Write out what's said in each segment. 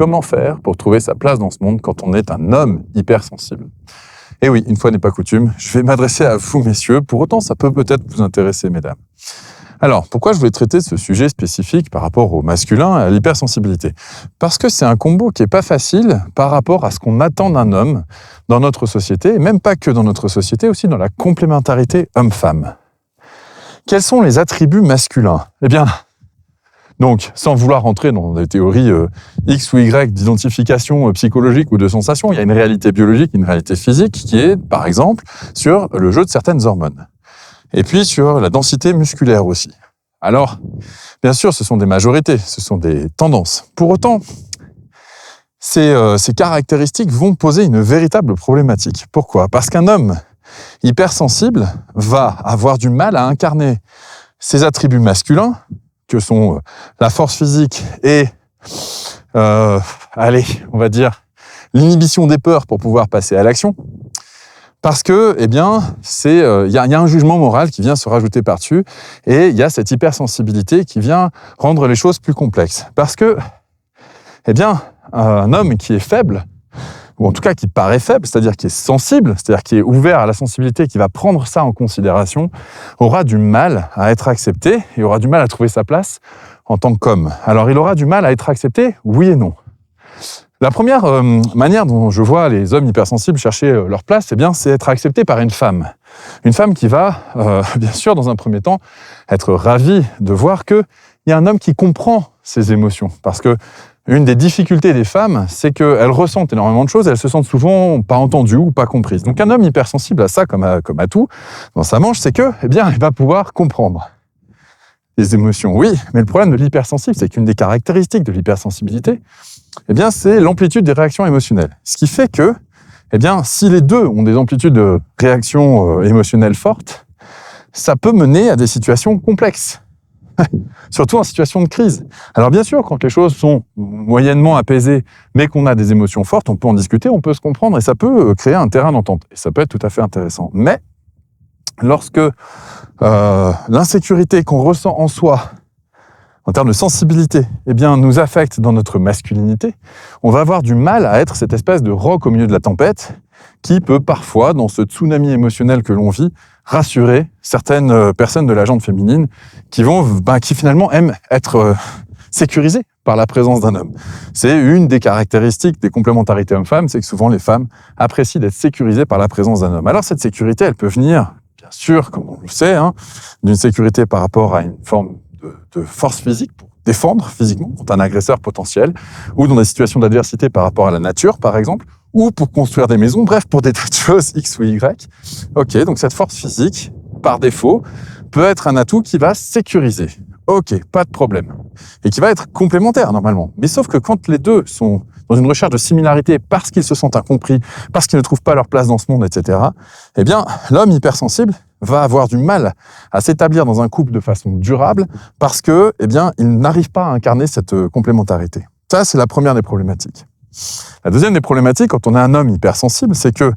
comment faire pour trouver sa place dans ce monde quand on est un homme hypersensible. Et oui, une fois n'est pas coutume, je vais m'adresser à vous, messieurs, pour autant ça peut peut-être vous intéresser, mesdames. Alors, pourquoi je voulais traiter ce sujet spécifique par rapport au masculin et à l'hypersensibilité? Parce que c'est un combo qui n'est pas facile par rapport à ce qu'on attend d'un homme dans notre société, et même pas que dans notre société, aussi dans la complémentarité homme-femme. Quels sont les attributs masculins? Eh bien, donc, sans vouloir rentrer dans des théories X ou Y d'identification psychologique ou de sensation, il y a une réalité biologique, une réalité physique qui est, par exemple, sur le jeu de certaines hormones. Et puis sur la densité musculaire aussi. Alors, bien sûr, ce sont des majorités, ce sont des tendances. Pour autant, ces caractéristiques vont poser une véritable problématique. Pourquoi? Parce qu'un homme hypersensible va avoir du mal à incarner ses attributs masculins, que sont la force physique et, on va dire, l'inhibition des peurs pour pouvoir passer à l'action. Parce que, eh bien, il y a un jugement moral qui vient se rajouter par-dessus et il y a cette hypersensibilité qui vient rendre les choses plus complexes. Parce que, eh bien, un homme qui est faible, ou en tout cas qui paraît faible, c'est-à-dire qui est sensible, c'est-à-dire qui est ouvert à la sensibilité, qui va prendre ça en considération, aura du mal à être accepté et aura du mal à trouver sa place en tant qu'homme. Alors, il aura du mal à être accepté, oui et non. La première manière dont je vois les hommes hypersensibles chercher leur place, eh bien, c'est être accepté par une femme. Une femme qui va, bien sûr, dans un premier temps, être ravie de voir qu'il y a un homme qui comprend ses émotions. Parce que une des difficultés des femmes, c'est qu'elles ressentent énormément de choses, elles se sentent souvent pas entendues ou pas comprises. Donc un homme hypersensible à ça, comme à tout, dans sa manche, c'est que, eh bien, il va pouvoir comprendre les émotions. Oui, mais le problème de l'hypersensible, c'est qu'une des caractéristiques de l'hypersensibilité, eh bien, c'est l'amplitude des réactions émotionnelles. Ce qui fait que, eh bien, si les deux ont des amplitudes de réactions émotionnelles fortes, ça peut mener à des situations complexes. Surtout en situation de crise. Alors bien sûr, quand les choses sont moyennement apaisées, mais qu'on a des émotions fortes, on peut en discuter, on peut se comprendre, et ça peut créer un terrain d'entente. Et ça peut être tout à fait intéressant. Mais lorsque l'insécurité qu'on ressent en soi, en termes de sensibilité, eh bien, nous affecte dans notre masculinité, on va avoir du mal à être cette espèce de roc au milieu de la tempête qui peut parfois, dans ce tsunami émotionnel que l'on vit, rassurer certaines personnes de la gente féminine qui finalement aiment être sécurisées par la présence d'un homme. C'est une des caractéristiques des complémentarités hommes-femmes, c'est que souvent les femmes apprécient d'être sécurisées par la présence d'un homme. Alors cette sécurité, elle peut venir, bien sûr, comme on le sait, d'une sécurité par rapport à une forme de force physique pour défendre physiquement contre un agresseur potentiel, ou dans des situations d'adversité par rapport à la nature, par exemple, ou pour construire des maisons, bref, pour des tas de choses X ou Y. Ok, donc cette force physique, par défaut, peut être un atout qui va sécuriser. Ok, pas de problème. Et qui va être complémentaire, normalement. Mais sauf que quand les deux sont dans une recherche de similarité parce qu'ils se sentent incompris, parce qu'ils ne trouvent pas leur place dans ce monde, etc., eh bien, l'homme hypersensible va avoir du mal à s'établir dans un couple de façon durable parce que, eh bien, il n'arrive pas à incarner cette complémentarité. Ça, c'est la première des problématiques. La deuxième des problématiques, quand on est un homme hypersensible, c'est que,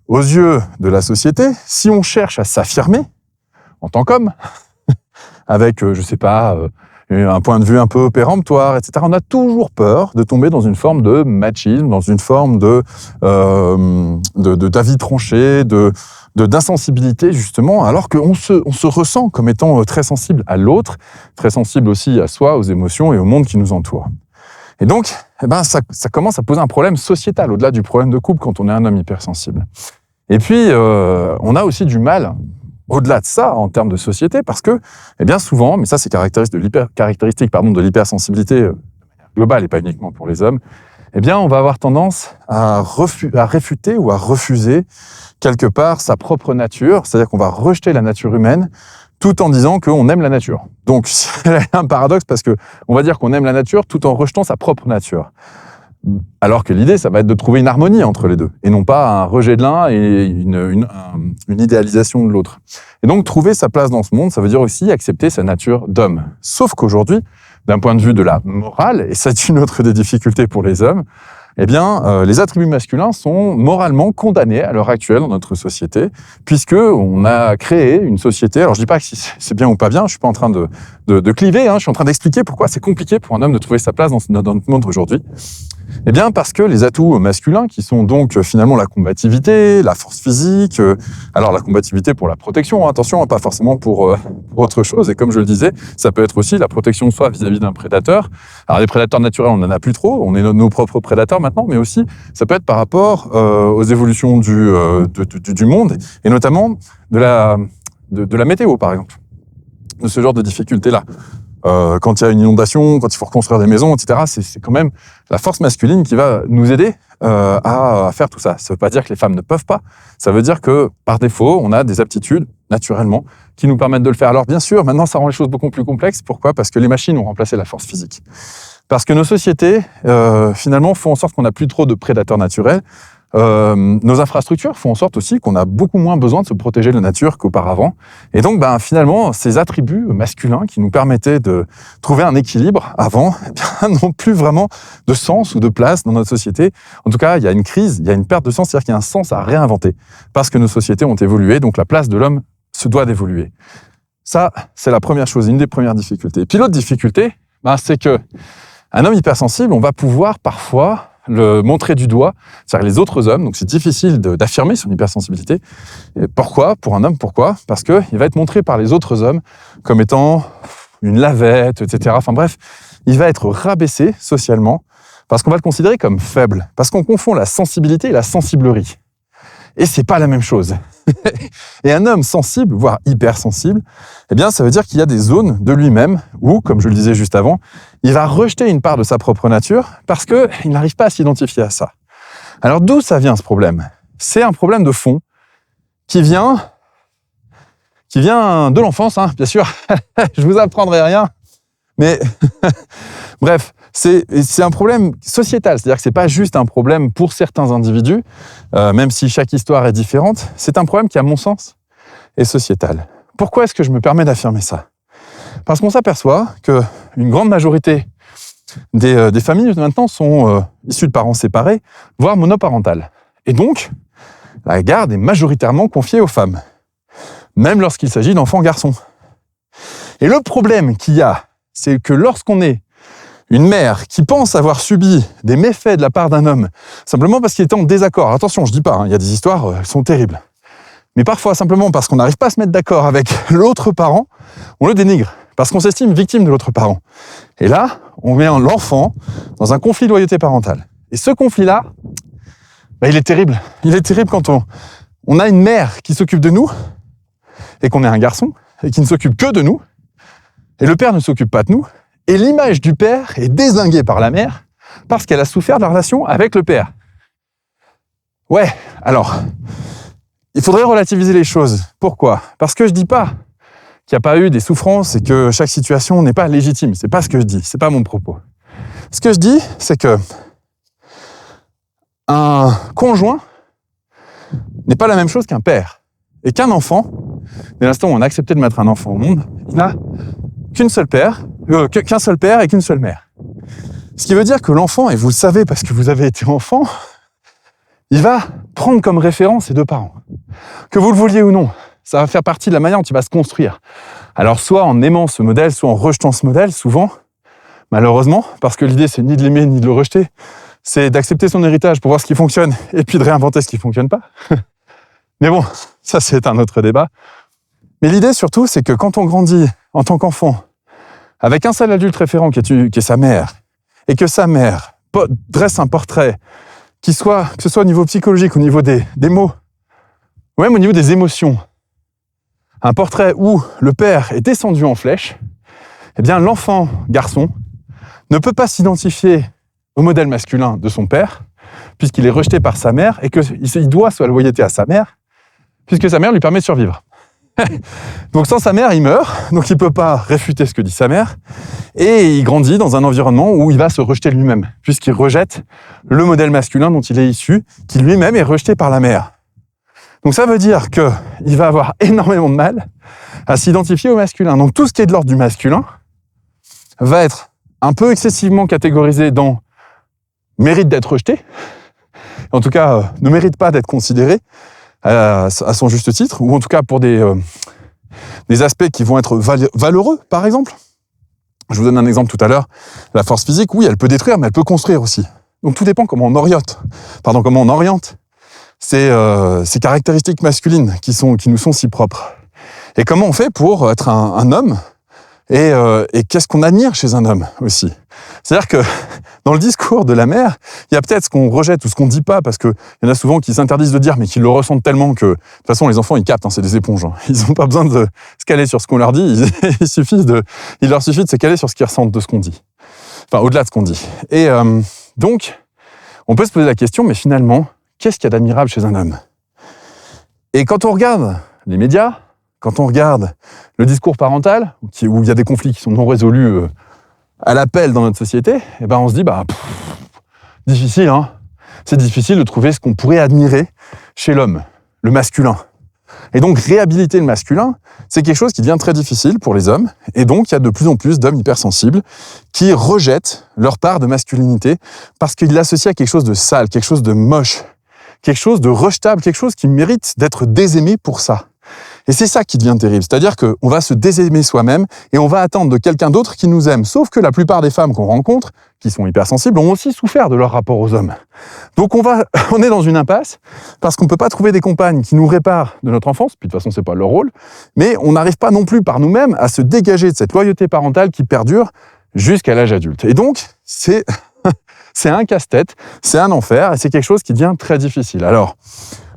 aux yeux de la société, si on cherche à s'affirmer en tant qu'homme, avec, je sais pas, un point de vue un peu péremptoire, etc., on a toujours peur de tomber dans une forme de machisme, dans une forme d'avis tranché, d'insensibilité, justement, alors qu'on se ressent comme étant très sensible à l'autre, très sensible aussi à soi, aux émotions et au monde qui nous entoure. Et donc, eh ben, ça commence à poser un problème sociétal, au-delà du problème de couple quand on est un homme hypersensible. Et puis, on a aussi du mal, au-delà de ça, en termes de société, parce que, eh bien souvent, mais ça c'est caractéristique de l'hypersensibilité globale et pas uniquement pour les hommes, eh bien on va avoir tendance à réfuter ou à refuser quelque part sa propre nature, c'est-à-dire qu'on va rejeter la nature humaine tout en disant qu'on aime la nature. Donc c'est un paradoxe parce que on va dire qu'on aime la nature tout en rejetant sa propre nature. Alors que l'idée, ça va être de trouver une harmonie entre les deux, et non pas un rejet de l'un et une idéalisation de l'autre. Et donc, trouver sa place dans ce monde, ça veut dire aussi accepter sa nature d'homme. Sauf qu'aujourd'hui, d'un point de vue de la morale, et c'est une autre des difficultés pour les hommes, eh bien, les attributs masculins sont moralement condamnés à l'heure actuelle dans notre société, puisqu'on a créé une société, alors je dis pas que c'est bien ou pas bien, je suis pas en train de cliver, je suis en train d'expliquer pourquoi c'est compliqué pour un homme de trouver sa place dans notre monde aujourd'hui. Eh bien, parce que les atouts masculins, qui sont donc finalement la combativité, la force physique, alors la combativité pour la protection, attention, pas forcément pour autre chose. Et comme je le disais, ça peut être aussi la protection soit vis-à-vis d'un prédateur. Alors les prédateurs naturels, on n'en a plus trop, on est nos propres prédateurs maintenant, mais aussi ça peut être par rapport aux évolutions du monde, et notamment de la météo, par exemple, de ce genre de difficultés-là. Quand il y a une inondation, quand il faut reconstruire des maisons, etc., c'est quand même la force masculine qui va nous aider à faire tout ça. Ça ne veut pas dire que les femmes ne peuvent pas, ça veut dire que par défaut, on a des aptitudes, naturellement, qui nous permettent de le faire. Alors bien sûr, maintenant ça rend les choses beaucoup plus complexes. Pourquoi ? Parce que les machines ont remplacé la force physique. Parce que nos sociétés, finalement, font en sorte qu'on n'a plus trop de prédateurs naturels. Nos infrastructures font en sorte aussi qu'on a beaucoup moins besoin de se protéger de la nature qu'auparavant. Et donc, finalement, ces attributs masculins qui nous permettaient de trouver un équilibre avant, n'ont plus vraiment de sens ou de place dans notre société. En tout cas, il y a une crise, il y a une perte de sens, c'est-à-dire qu'il y a un sens à réinventer. Parce que nos sociétés ont évolué, donc la place de l'homme se doit d'évoluer. Ça, c'est la première chose, une des premières difficultés. Et puis l'autre difficulté, c'est que un homme hypersensible, on va pouvoir parfois le montrer du doigt, c'est-à-dire les autres hommes, donc c'est difficile d'affirmer son hypersensibilité. Et pourquoi ? Pour un homme, pourquoi ? Parce qu'il va être montré par les autres hommes comme étant une lavette, etc. Enfin bref, il va être rabaissé socialement parce qu'on va le considérer comme faible, parce qu'on confond la sensibilité et la sensiblerie. Et c'est pas la même chose. Et un homme sensible, voire hypersensible, eh bien, ça veut dire qu'il y a des zones de lui-même où, comme je le disais juste avant, il va rejeter une part de sa propre nature parce qu'il n'arrive pas à s'identifier à ça. Alors, d'où ça vient ce problème ? C'est un problème de fond qui vient de l'enfance, bien sûr. Je vous apprendrai rien, mais bref, c'est un problème sociétal, c'est-à-dire que c'est pas juste un problème pour certains individus, même si chaque histoire est différente, c'est un problème qui, à mon sens, est sociétal. Pourquoi est-ce que je me permets d'affirmer ça ? Parce qu'on s'aperçoit qu'une grande majorité des familles maintenant sont issues de parents séparés, voire monoparentales. Et donc, la garde est majoritairement confiée aux femmes, même lorsqu'il s'agit d'enfants garçons. Et le problème qu'il y a, c'est que lorsqu'on est une mère qui pense avoir subi des méfaits de la part d'un homme, simplement parce qu'il était en désaccord. Alors attention, je dis pas, il y a des histoires qui sont terribles. Mais parfois, simplement parce qu'on n'arrive pas à se mettre d'accord avec l'autre parent, on le dénigre, parce qu'on s'estime victime de l'autre parent. Et là, on met l'enfant dans un conflit de loyauté parentale. Et ce conflit-là, il est terrible. Il est terrible quand on a une mère qui s'occupe de nous, et qu'on est un garçon, et qui ne s'occupe que de nous, et le père ne s'occupe pas de nous, et l'image du père est dézinguée par la mère parce qu'elle a souffert de la relation avec le père. Ouais, alors, il faudrait relativiser les choses. Pourquoi ? Parce que je dis pas qu'il n'y a pas eu des souffrances et que chaque situation n'est pas légitime. C'est pas ce que je dis, c'est pas mon propos. Ce que je dis, c'est que un conjoint n'est pas la même chose qu'un père. Et qu'un enfant, dès l'instant où on a accepté de mettre un enfant au monde, il n'a qu'un seul père et qu'une seule mère. Ce qui veut dire que l'enfant, et vous le savez parce que vous avez été enfant, il va prendre comme référence ses deux parents. Que vous le vouliez ou non, ça va faire partie de la manière dont il va se construire. Alors soit en aimant ce modèle, soit en rejetant ce modèle, souvent, malheureusement, parce que l'idée c'est ni de l'aimer ni de le rejeter, c'est d'accepter son héritage pour voir ce qui fonctionne et puis de réinventer ce qui ne fonctionne pas. Mais bon, ça c'est un autre débat. Mais l'idée surtout, c'est que quand on grandit en tant qu'enfant, avec un seul adulte référent qui est sa mère, et que sa mère dresse un portrait que ce soit au niveau psychologique, au niveau des mots, ou même au niveau des émotions, un portrait où le père est descendu en flèche, eh bien l'enfant garçon ne peut pas s'identifier au modèle masculin de son père, puisqu'il est rejeté par sa mère, et qu'il doit sa loyauté à sa mère, puisque sa mère lui permet de survivre. Donc sans sa mère, il meurt, donc il ne peut pas réfuter ce que dit sa mère, et il grandit dans un environnement où il va se rejeter lui-même, puisqu'il rejette le modèle masculin dont il est issu, qui lui-même est rejeté par la mère. Donc ça veut dire qu'il va avoir énormément de mal à s'identifier au masculin. Donc tout ce qui est de l'ordre du masculin va être un peu excessivement catégorisé dans mérite d'être rejeté, en tout cas ne mérite pas d'être considéré à son juste titre, ou en tout cas pour des aspects qui vont être valeureux, par exemple. Je vous donne un exemple tout à l'heure. La force physique, oui, elle peut détruire, mais elle peut construire aussi. Donc tout dépend comment on oriente ces caractéristiques masculines qui nous sont si propres. Et comment on fait pour être un homme et qu'est-ce qu'on admire chez un homme aussi. C'est-à-dire que dans le discours de la mère, il y a peut-être ce qu'on rejette ou ce qu'on ne dit pas, parce qu'il y en a souvent qui s'interdisent de dire, mais qui le ressentent tellement que, de toute façon, les enfants, ils captent, c'est des éponges. Ils n'ont pas besoin de se caler sur ce qu'on leur dit, il leur suffit de se caler sur ce qu'ils ressentent de ce qu'on dit. Enfin, au-delà de ce qu'on dit. Et donc, on peut se poser la question, mais finalement, qu'est-ce qu'il y a d'admirable chez un homme? Et quand on regarde les médias, quand on regarde le discours parental, où il y a des conflits qui sont non résolus à l'appel dans notre société, et ben on se dit, difficile, hein. C'est difficile de trouver ce qu'on pourrait admirer chez l'homme, le masculin. Et donc, réhabiliter le masculin, c'est quelque chose qui devient très difficile pour les hommes. Et donc, il y a de plus en plus d'hommes hypersensibles qui rejettent leur part de masculinité parce qu'ils l'associent à quelque chose de sale, quelque chose de moche, quelque chose de rejetable, quelque chose qui mérite d'être désaimé pour ça. Et c'est ça qui devient terrible, c'est-à-dire qu'on va se désaimer soi-même et on va attendre de quelqu'un d'autre qui nous aime. Sauf que la plupart des femmes qu'on rencontre, qui sont hypersensibles, ont aussi souffert de leur rapport aux hommes. Donc on est dans une impasse parce qu'on ne peut pas trouver des compagnes qui nous réparent de notre enfance, puis de toute façon c'est pas leur rôle, mais on n'arrive pas non plus par nous-mêmes à se dégager de cette loyauté parentale qui perdure jusqu'à l'âge adulte. Et donc c'est un casse-tête, c'est un enfer et c'est quelque chose qui devient très difficile. Alors,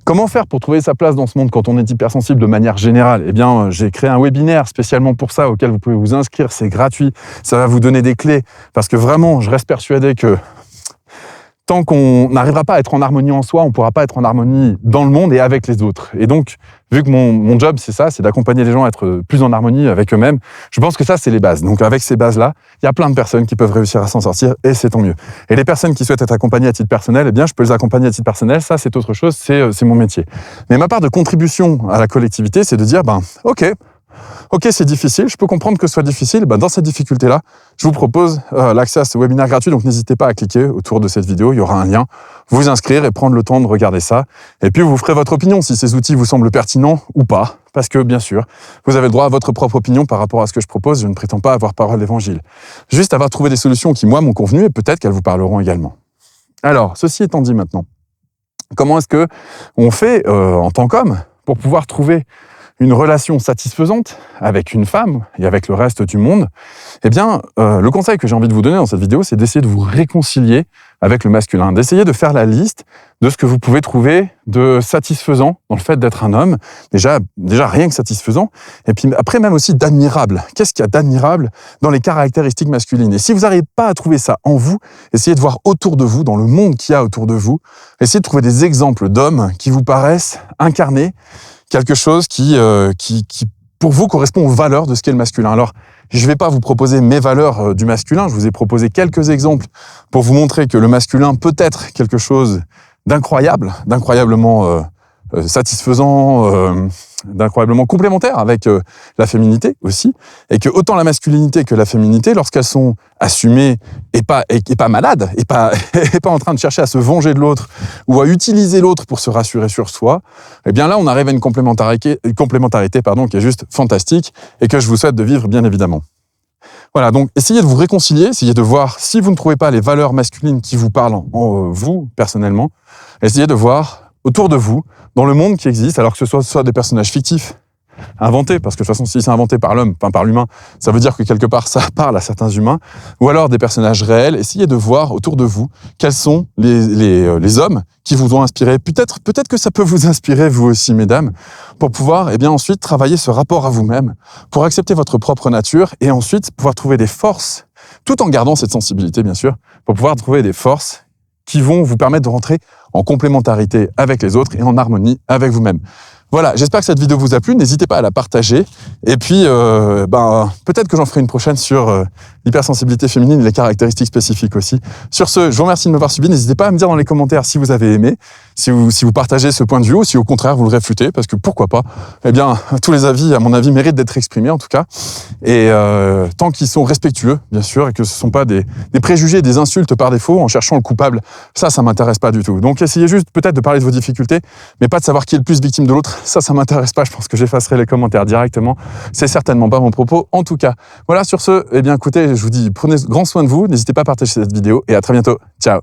comment faire pour trouver sa place dans ce monde quand on est hypersensible de manière générale? Eh bien, j'ai créé un webinaire spécialement pour ça, auquel vous pouvez vous inscrire, c'est gratuit, ça va vous donner des clés, parce que vraiment, je reste persuadé que tant qu'on n'arrivera pas à être en harmonie en soi, on ne pourra pas être en harmonie dans le monde et avec les autres. Et donc, vu que mon job, c'est ça, c'est d'accompagner les gens à être plus en harmonie avec eux-mêmes, je pense que ça, c'est les bases. Donc, avec ces bases-là, il y a plein de personnes qui peuvent réussir à s'en sortir et c'est tant mieux. Et les personnes qui souhaitent être accompagnées à titre personnel, eh bien, je peux les accompagner à titre personnel. Ça, c'est autre chose, c'est mon métier. Mais ma part de contribution à la collectivité, c'est de dire, OK, c'est difficile, je peux comprendre que ce soit difficile. Dans cette difficulté-là, je vous propose l'accès à ce webinaire gratuit, donc n'hésitez pas à cliquer autour de cette vidéo, il y aura un lien, vous inscrire et prendre le temps de regarder ça. Et puis vous ferez votre opinion si ces outils vous semblent pertinents ou pas, parce que bien sûr, vous avez le droit à votre propre opinion par rapport à ce que je propose, je ne prétends pas avoir parole d'évangile. Juste avoir trouvé des solutions qui, moi, m'ont convenu et peut-être qu'elles vous parleront également. Alors, ceci étant dit maintenant, comment est-ce que on fait en tant qu'homme pour pouvoir trouver une relation satisfaisante avec une femme et avec le reste du monde? Eh bien, le conseil que j'ai envie de vous donner dans cette vidéo, c'est d'essayer de vous réconcilier avec le masculin, d'essayer de faire la liste de ce que vous pouvez trouver de satisfaisant dans le fait d'être un homme, déjà rien que satisfaisant, et puis après même aussi d'admirable. Qu'est-ce qu'il y a d'admirable dans les caractéristiques masculines? Et si vous n'arrivez pas à trouver ça en vous, essayez de voir autour de vous, dans le monde qu'il y a autour de vous, essayez de trouver des exemples d'hommes qui vous paraissent incarner quelque chose qui, pour vous, correspond aux valeurs de ce qu'est le masculin. Alors, je ne vais pas vous proposer mes valeurs du masculin, je vous ai proposé quelques exemples pour vous montrer que le masculin peut être quelque chose d'incroyablement satisfaisant, d'incroyablement complémentaire avec la féminité aussi, et que autant la masculinité que la féminité, lorsqu'elles sont assumées et pas malades, et pas en train de chercher à se venger de l'autre ou à utiliser l'autre pour se rassurer sur soi, eh bien là on arrive à une complémentarité qui est juste fantastique et que je vous souhaite de vivre bien évidemment. Voilà, donc essayez de vous réconcilier, essayez de voir si vous ne trouvez pas les valeurs masculines qui vous parlent en vous personnellement, essayez de voir autour de vous, dans le monde qui existe, alors que ce soit des personnages fictifs, inventés, parce que de toute façon, si c'est inventé par l'homme, enfin par l'humain, ça veut dire que quelque part, ça parle à certains humains, ou alors des personnages réels, essayez de voir autour de vous quels sont les hommes qui vous ont inspiré. Peut-être que ça peut vous inspirer, vous aussi, mesdames, pour pouvoir, ensuite travailler ce rapport à vous-même, pour accepter votre propre nature, et ensuite pouvoir trouver des forces, tout en gardant cette sensibilité, bien sûr, pour pouvoir trouver des forces qui vont vous permettre de rentrer en complémentarité avec les autres et en harmonie avec vous-même. Voilà, j'espère que cette vidéo vous a plu, n'hésitez pas à la partager, et puis peut-être que j'en ferai une prochaine sur l'hypersensibilité féminine et les caractéristiques spécifiques aussi. Sur ce, je vous remercie de m'avoir suivi, n'hésitez pas à me dire dans les commentaires si vous avez aimé, si vous partagez ce point de vue, ou si au contraire vous le réfutez, parce que pourquoi pas, tous les avis, à mon avis, méritent d'être exprimés en tout cas, et tant qu'ils sont respectueux, bien sûr, et que ce ne sont pas des préjugés, des insultes par défaut, en cherchant le coupable, ça m'intéresse pas du tout. Donc essayez juste peut-être de parler de vos difficultés, mais pas de savoir qui est le plus victime de l'autre, ça m'intéresse pas, je pense que j'effacerai les commentaires directement, c'est certainement pas mon propos en tout cas. Voilà, sur ce, écoutez, je vous dis, prenez grand soin de vous, n'hésitez pas à partager cette vidéo, et à très bientôt, ciao.